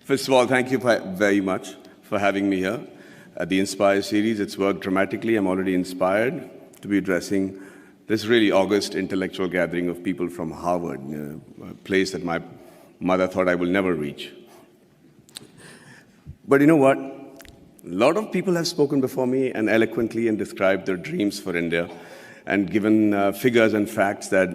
First of all, thank you very much for having me here at the Inspire series. It's worked dramatically. I'm already inspired to be addressing this really august intellectual gathering of people from Harvard, a place that my mother thought I will never reach. But you know what? A lot of people have spoken before me and eloquently and described their dreams for India and given figures and facts that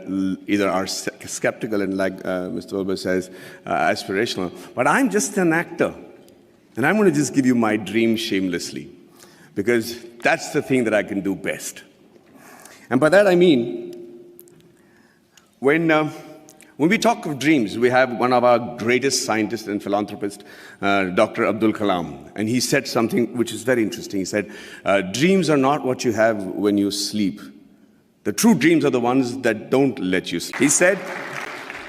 either are skeptical and, like Mr. Wilbur says, aspirational. But I'm just an actor. And I'm going to just give you my dream shamelessly, because that's the thing that I can do best. And by that I mean, when we talk of dreams, we have one of our greatest scientists and philanthropists, Dr. Abdul Kalam, and he said something which is very interesting. He said, dreams are not what you have when you sleep. The true dreams are the ones that don't let you sleep. He said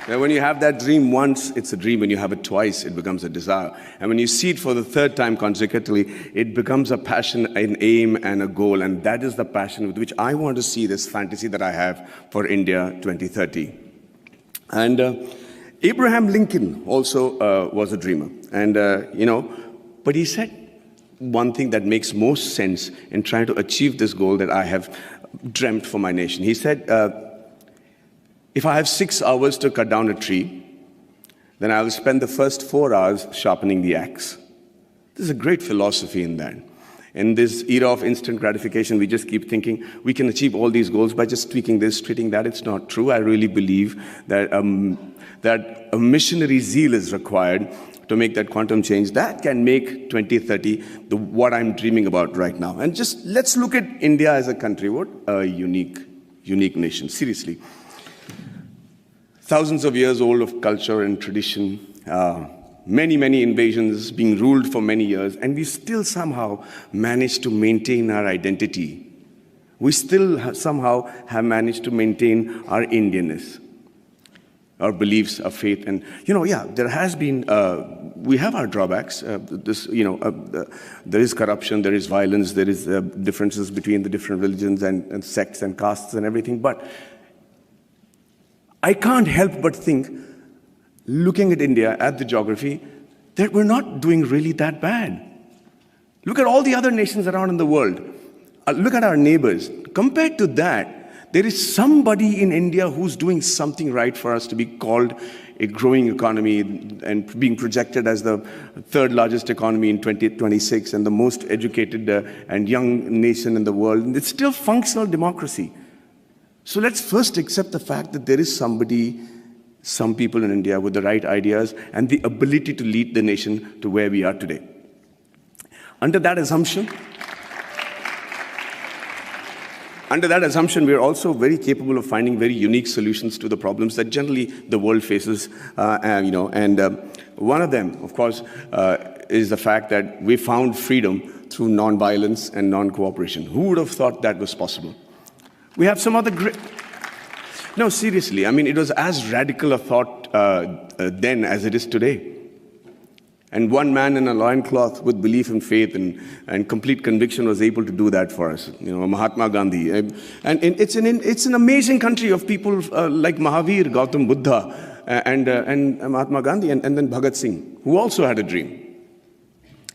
that when you have that dream once, it's a dream. When you have it twice, it becomes a desire. And when you see it for the third time consecutively, it becomes a passion, an aim, and a goal. And that is the passion with which I want to see this fantasy that I have for India 2030. And Abraham Lincoln also was a dreamer. And, but he said one thing that makes most sense in trying to achieve this goal that I have dreamt for my nation. He said, if I have 6 hours to cut down a tree, then I will spend the first 4 hours sharpening the axe. There's a great philosophy in that. In this era of instant gratification, we just keep thinking we can achieve all these goals by just tweaking this, tweaking that. It's not true. I really believe that, that a missionary zeal is required to make that quantum change. That can make 2030 what I'm dreaming about right now. And just let's look at India as a country. What a unique nation, seriously. Thousands of years old of culture and tradition, many invasions, being ruled for many years, and we still somehow managed to maintain our identity. We still somehow have managed to maintain our Indianness, our beliefs, our faith. And, there has been, we have our drawbacks. There is corruption, there is violence, there is differences between the different religions and sects and castes and everything. But I can't help but think, looking at India, at the geography, that we're not doing really that bad. Look at all the other nations around in the world. Look at our neighbors. Compared to that, there is somebody in India who's doing something right for us to be called a growing economy and being projected as the third largest economy in 2026 and the most educated and young nation in the world. And it's still functional democracy. So let's first accept the fact that there is some people in India with the right ideas and the ability to lead the nation to where we are today. Under that assumption, we are also very capable of finding very unique solutions to the problems that generally the world faces. One of them, of course, is the fact that we found freedom through non-violence and non-cooperation. Who would have thought that was possible? We have some other great... No, seriously, I mean, it was as radical a thought then as it is today. And one man in a loincloth with belief and faith and complete conviction was able to do that for us, Mahatma Gandhi. And it's an amazing country of people like Mahavir, Gautham Buddha, and Mahatma Gandhi, and then Bhagat Singh, who also had a dream.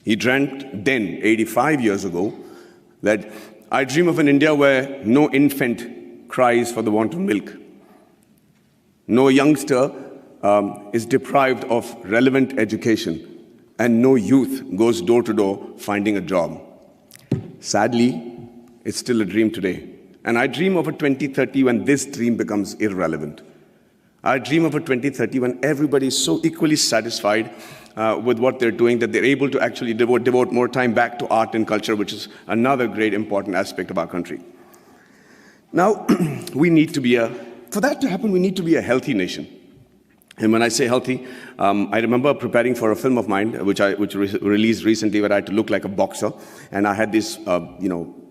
He dreamt then, 85 years ago, that I dream of an India where no infant cries for the want of milk. No youngster is deprived of relevant education, and no youth goes door to door finding a job. Sadly, it's still a dream today. And I dream of a 2030 when this dream becomes irrelevant. I dream of a 2030 when everybody is so equally satisfied with what they're doing that they're able to actually devote more time back to art and culture, which is another great important aspect of our country. Now, for that to happen, we need to be a healthy nation. And when I say healthy, I remember preparing for a film of mine, which released recently, where I had to look like a boxer. And I had these,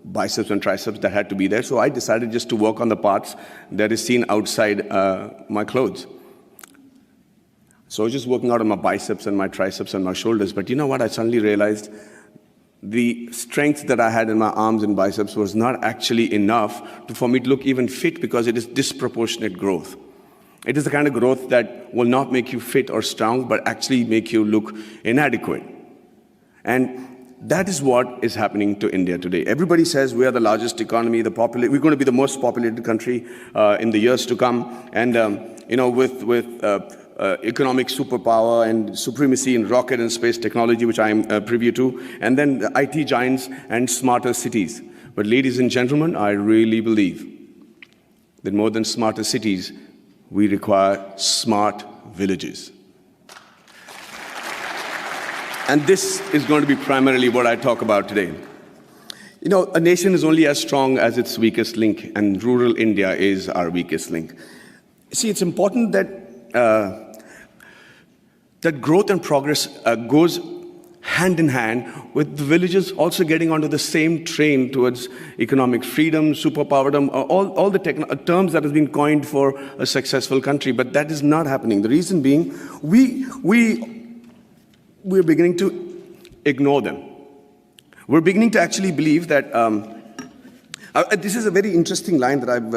biceps and triceps that had to be there. So I decided just to work on the parts that is seen outside my clothes. So I was just working out on my biceps and my triceps and my shoulders. But you know what? I suddenly realized the strength that I had in my arms and biceps was not actually enough for me to look even fit, because it is disproportionate growth. It is the kind of growth that will not make you fit or strong, but actually make you look inadequate. And that is what is happening to India today. Everybody says we are the largest economy, we're going to be the most populated country in the years to come. And with economic superpower and supremacy in rocket and space technology, which I'm privy to, and then the IT giants and smarter cities. But ladies and gentlemen, I really believe that more than smarter cities, we require smart villages. And this is going to be primarily what I talk about today. A nation is only as strong as its weakest link, and rural India is our weakest link. See, it's important that that growth and progress goes hand in hand with the villages also getting onto the same train towards economic freedom, superpowerdom, all the terms that have been coined for a successful country. But that is not happening. The reason being, we're beginning to ignore them. We're beginning to actually believe that, this is a very interesting line that I've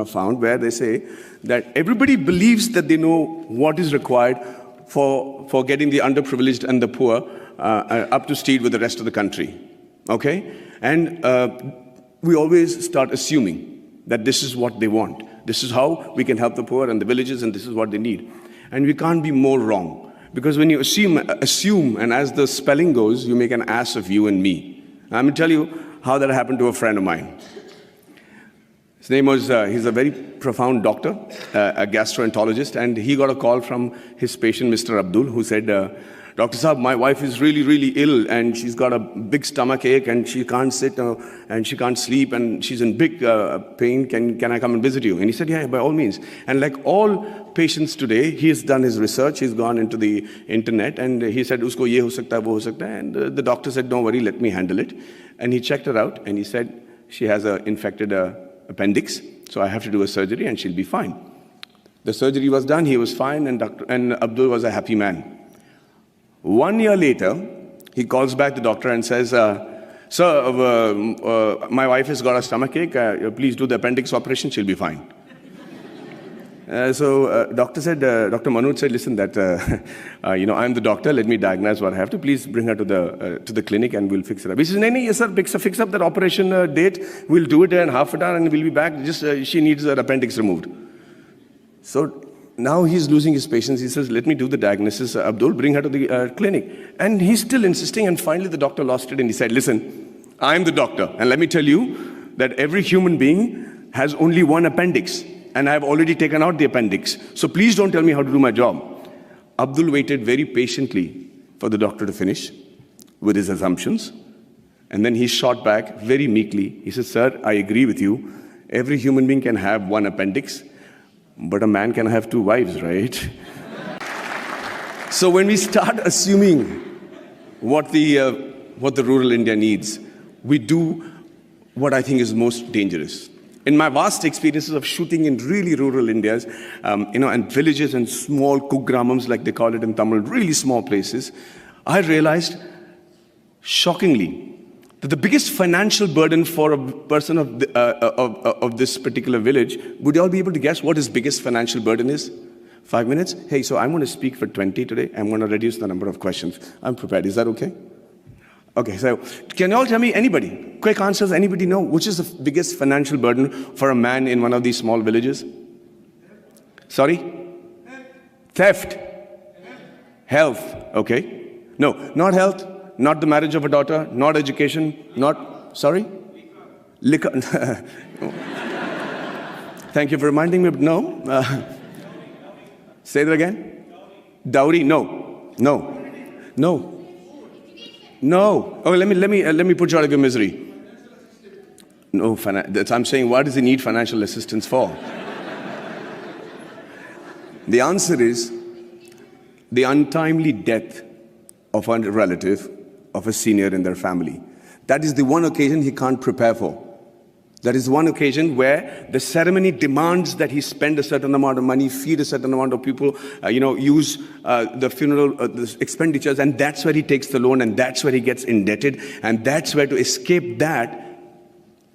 found, where they say that everybody believes that they know what is required for getting the underprivileged and the poor up to speed with the rest of the country, okay? And we always start assuming that this is what they want. This is how we can help the poor and the villages, and this is what they need. And we can't be more wrong. Because when you assume, and as the spelling goes, you make an ass of you and me. I'm going to tell you how that happened to a friend of mine. His name was, he's a very profound doctor, a gastroenterologist, and he got a call from his patient, Mr. Abdul, who said, Dr. Saab, my wife is really, really ill, and she's got a big stomach ache, and she can't sit, and she can't sleep, and she's in big pain. Can I come and visit you? And he said, yeah, by all means. And like all patients today, he has done his research, he's gone into the internet, and he said, usko ye ho sakta hai, wo ho sakta hai. And the doctor said, don't worry, let me handle it. And he checked her out, and he said, she has an infected appendix, so I have to do a surgery, and she'll be fine. The surgery was done, he was fine, and Abdul was a happy man. 1 year later, he calls back the doctor and says, sir, my wife has got a stomachache, please do the appendix operation, she'll be fine. Dr. Manu said, listen, I'm the doctor, let me diagnose what I have to, please bring her to the clinic and we'll fix it up. He says, no, yes sir, fix up that operation date, we'll do it in half an hour and we'll be back, she needs her appendix removed. So now he's losing his patience. He says, let me do the diagnosis, Abdul, bring her to the clinic. And he's still insisting, and finally the doctor lost it and he said, listen, I'm the doctor, and let me tell you that every human being has only one appendix, and I've already taken out the appendix. So please don't tell me how to do my job. Abdul waited very patiently for the doctor to finish with his assumptions, and then he shot back very meekly. He said, sir, I agree with you. Every human being can have one appendix, but a man can have two wives, right? So when we start assuming what the rural India needs, we do what I think is most dangerous. In my vast experiences of shooting in really rural Indias, and villages and small kugramams, like they call it in Tamil, really small places, I realized, shockingly, that the biggest financial burden for a person of this particular village, would you all be able to guess what his biggest financial burden is? 5 minutes? Hey, so I'm going to speak for 20 today. I'm going to reduce the number of questions. I'm prepared. Is that okay? Okay, so can you all tell me, anybody, quick answers, anybody know which is the biggest financial burden for a man in one of these small villages? Sorry? Theft. Health. Okay. No, not health. Not the marriage of a daughter, not education, not, sorry? Liquor. Thank you for reminding me, but no. Say that again? Dowry, no. No. No. No. Oh, let me put you out of your misery. No, I'm saying, what does he need financial assistance for? The answer is the untimely death of a relative, of a senior in their family. That is the one occasion he can't prepare for. That is one occasion where the ceremony demands that he spend a certain amount of money, feed a certain amount of people, use the funeral the expenditures, and that's where he takes the loan, and that's where he gets indebted, and that's where, to escape that,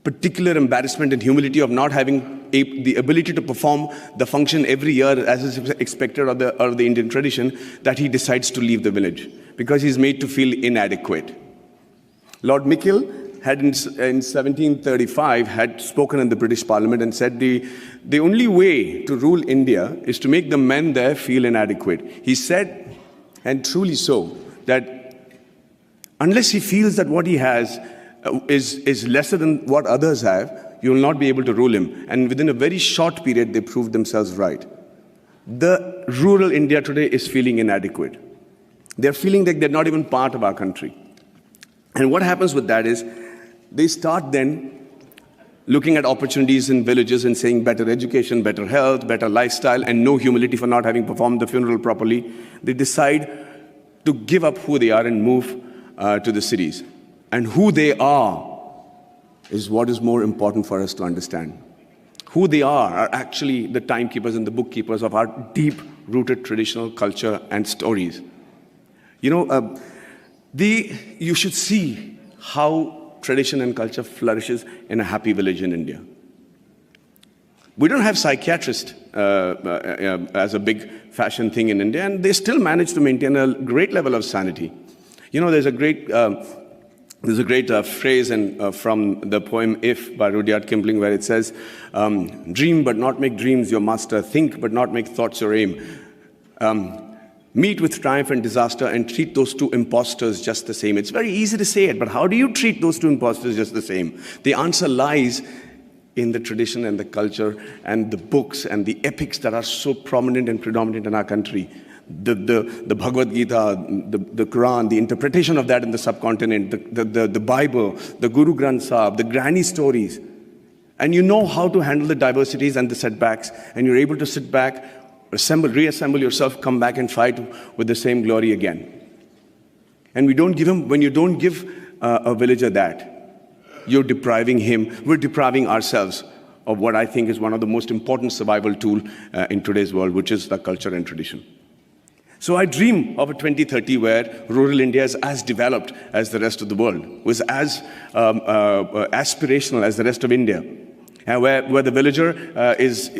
particular embarrassment and humility of not having the ability to perform the function every year as is expected of the Indian tradition, that he decides to leave the village because he's made to feel inadequate. Lord Mickle had in 1735 had spoken in the British Parliament and said the only way to rule India is to make the men there feel inadequate. He said, and truly so, that unless he feels that what he has is lesser than what others have, you will not be able to rule him. And within a very short period, they proved themselves right. The rural India today is feeling inadequate. They're feeling like they're not even part of our country. And what happens with that is they start then looking at opportunities in villages and saying better education, better health, better lifestyle, and no humility for not having performed the funeral properly. They decide to give up who they are and move to the cities. And who they are is what is more important for us to understand. Who they are actually the timekeepers and the bookkeepers of our deep-rooted traditional culture and stories. You know, you should see how tradition and culture flourishes in a happy village in India. We don't have psychiatrists as a big fashion thing in India, and they still manage to maintain a great level of sanity. You know, there's a great phrase from the poem If by Rudyard Kipling where it says, dream but not make dreams your master, think but not make thoughts your aim. Meet with triumph and disaster and treat those two impostors just the same. It's very easy to say it, but how do you treat those two impostors just the same? The answer lies in the tradition and the culture and the books and the epics that are so prominent and predominant in our country. The Bhagavad Gita, the Quran, the interpretation of that in the subcontinent, the Bible, the Guru Granth Sahib, the granny stories. And you know how to handle the diversities and the setbacks, and you're able to sit back, reassemble yourself, come back and fight with the same glory again. And when you don't give a villager that, you're depriving him, we're depriving ourselves of what I think is one of the most important survival tools in today's world, which is the culture and tradition. So I dream of a 2030 where rural India is as developed as the rest of the world, was as aspirational as the rest of India, and where the villager is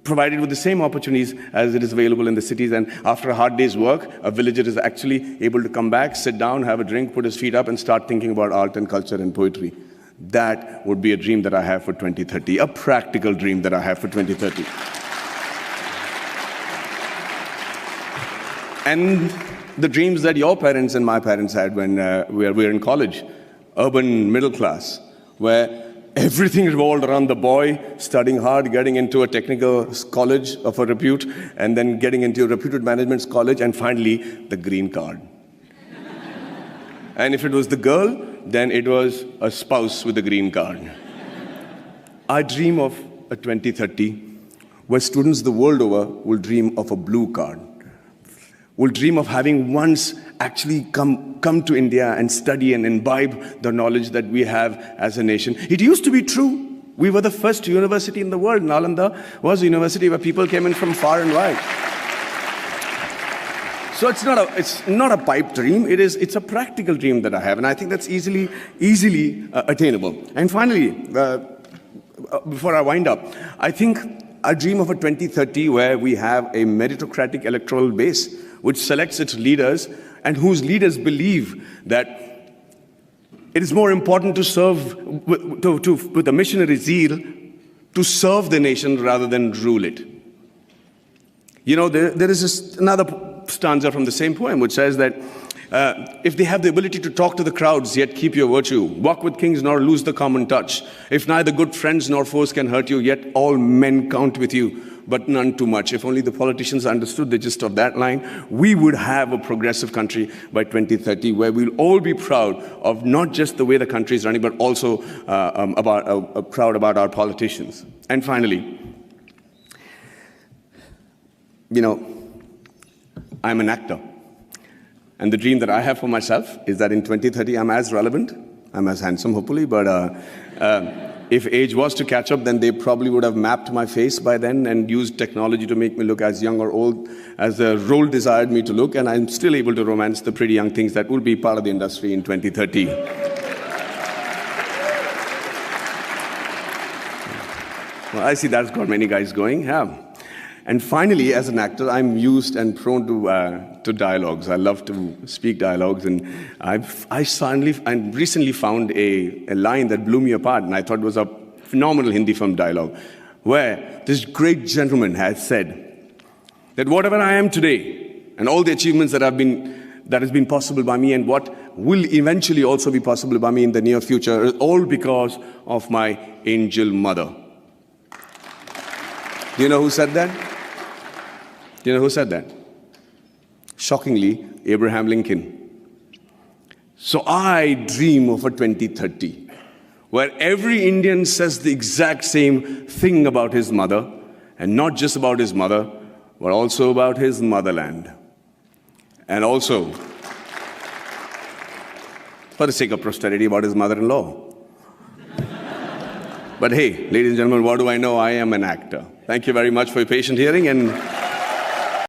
provided with the same opportunities as it is available in the cities. And after a hard day's work, a villager is actually able to come back, sit down, have a drink, put his feet up, and start thinking about art and culture and poetry. That would be a dream that I have for 2030, a practical dream that I have for 2030. And the dreams that your parents and my parents had when we were in college, urban middle class, where everything revolved around the boy studying hard, getting into a technical college of a repute, and then getting into a reputed management college, and finally, the green card. And if it was the girl, then it was a spouse with a green card. I dream of a 2030 where students the world over will dream of a blue card, will dream of having once actually come to India and study and imbibe the knowledge that we have as a nation. It used to be true. We were the first university in the world. Nalanda was a university where people came in from far and wide. So it's not a pipe dream. It's a practical dream that I have, and I think that's easily attainable. And finally, before I wind up, I think I dream of a 2030 where we have a meritocratic electoral base which selects its leaders and whose leaders believe that it is more important to serve with a missionary zeal to serve the nation rather than rule it. You know, there is another stanza from the same poem which says that if they have the ability to talk to the crowds, yet keep your virtue, walk with kings nor lose the common touch, if neither good friends nor foes can hurt you, yet all men count with you, but none too much. If only the politicians understood the gist of that line, we would have a progressive country by 2030 where we'll all be proud of not just the way the country is running, but also proud about our politicians. And finally, you know, I'm an actor. And the dream that I have for myself is that in 2030, I'm as relevant, I'm as handsome, hopefully, but if age was to catch up, then they probably would have mapped my face by then and used technology to make me look as young or old as the role desired me to look, and I'm still able to romance the pretty young things that will be part of the industry in 2030. Well, I see that's got many guys going. Yeah. And finally, as an actor, I'm used and prone to dialogues. I love to speak dialogues, and I recently found a line that blew me apart, and I thought was a phenomenal Hindi film dialogue, where this great gentleman had said that whatever I am today, and all the achievements that has been possible by me, and what will eventually also be possible by me in the near future, is all because of my angel mother. Do you know who said that? Do you know who said that? Shockingly, Abraham Lincoln. So I dream of a 2030 where every Indian says the exact same thing about his mother, and not just about his mother, but also about his motherland. And also, for the sake of posterity, about his mother-in-law. But hey, ladies and gentlemen, what do I know? I am an actor. Thank you very much for your patient hearing, and